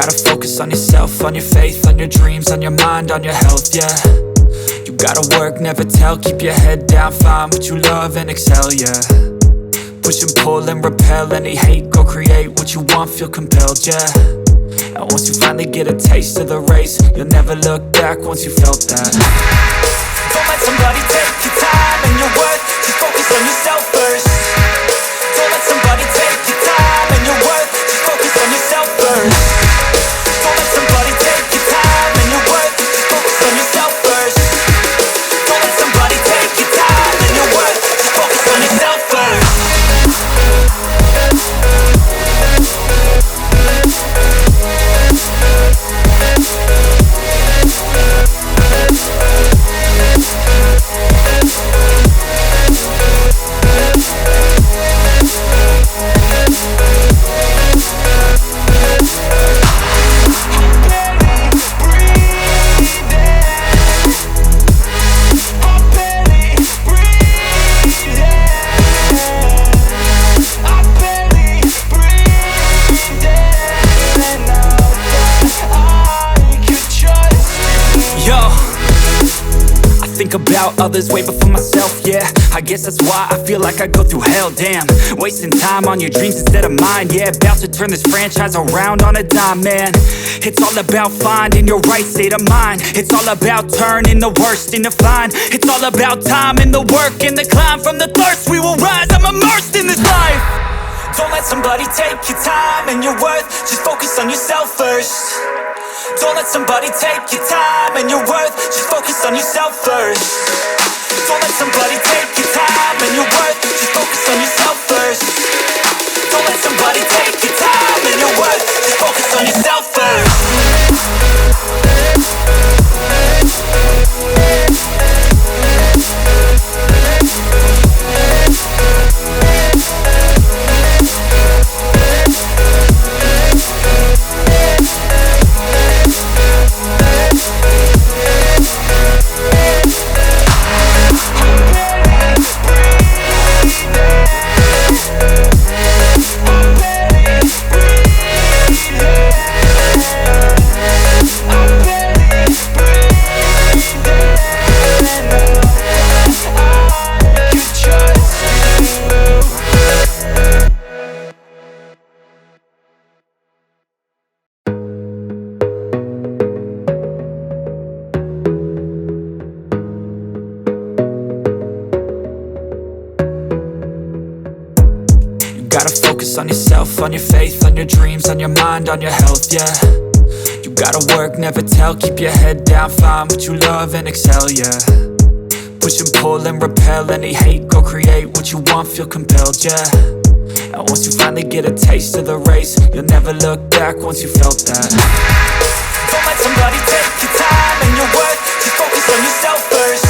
gotta focus on yourself, on your faith, on your dreams, on your mind, on your health, yeah. You gotta work, never tell, keep your head down, find what you love and excel, yeah. Push and pull and repel any hate, go create what you want, feel compelled, yeah. And once you finally get a taste of the race, you'll never look back once you felt that. Don't let somebody take your time and your worth, just focus on yourself first. Don't let somebody take your time and your worth, just focus on yourself first. Don't let somebody take your time and your worth, just focus on yourself first. Don't let somebody take your time and your worth, just focus on yourself first. Think about others way before myself, yeah. I guess that's why I feel like I go through hell, damn. Wasting time on your dreams instead of mine, yeah. About to turn this franchise around on a dime, man. It's all about finding your right state of mind. It's all about turning the worst into fine. It's all about time and the work and the climb. From the thirst we will rise, I'm immersed in this life. Don't let somebody take your time and your worth, just focus on yourself first. Don't let somebody take your time and your worth, just focus on yourself first. Don't let somebody take your time and your worth, just focus on yourself first. Don't let somebody take your time and your worth, just focus on yourself first. Gotta focus on yourself, on your faith, on your dreams, on your mind, on your health, yeah. You gotta work, never tell, keep your head down, find what you love and excel, yeah. Push and pull and repel any hate, go create what you want, feel compelled, yeah. And once you finally get a taste of the race, you'll never look back once you felt that. Don't let somebody take your time and your worth, just focus on yourself first.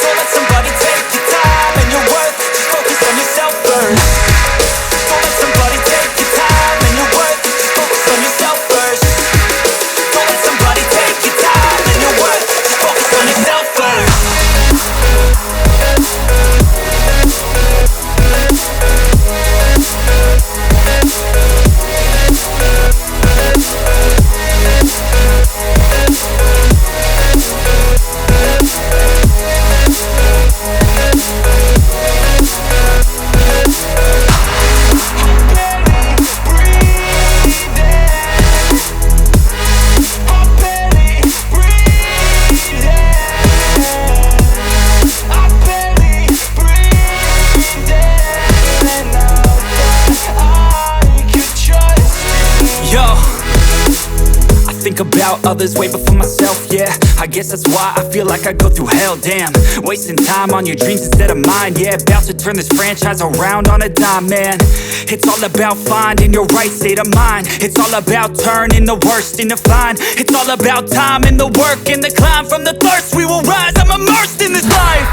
Don't let somebody take your time and your worth, just focus on yourself first. Don't let somebody take your time and your worth, just focus on yourself first. Don't let somebody take your time and your worth, just focus on yourself first. Think about others way before myself, yeah. I guess that's why I feel like I go through hell, damn. Wasting time on your dreams instead of mine, yeah. About to turn this franchise around on a dime, man. It's all about finding your right state of mind. It's all about turning the worst into fine. It's all about time and the work and the climb. From the thirst we will rise, I'm immersed in this life.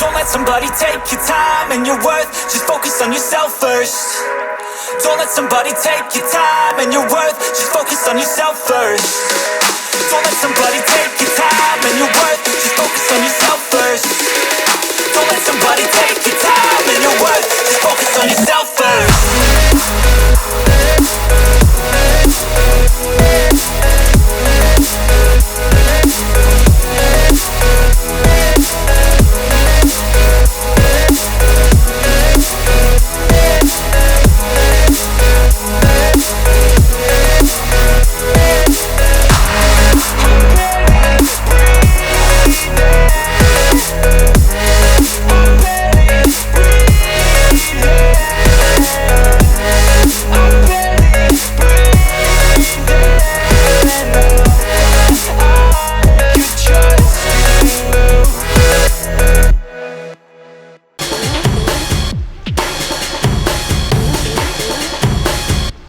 Don't let somebody take your time and your worth, just focus on yourself first. Don't let somebody take your time and your worth, just focus on yourself first. Don't let somebody take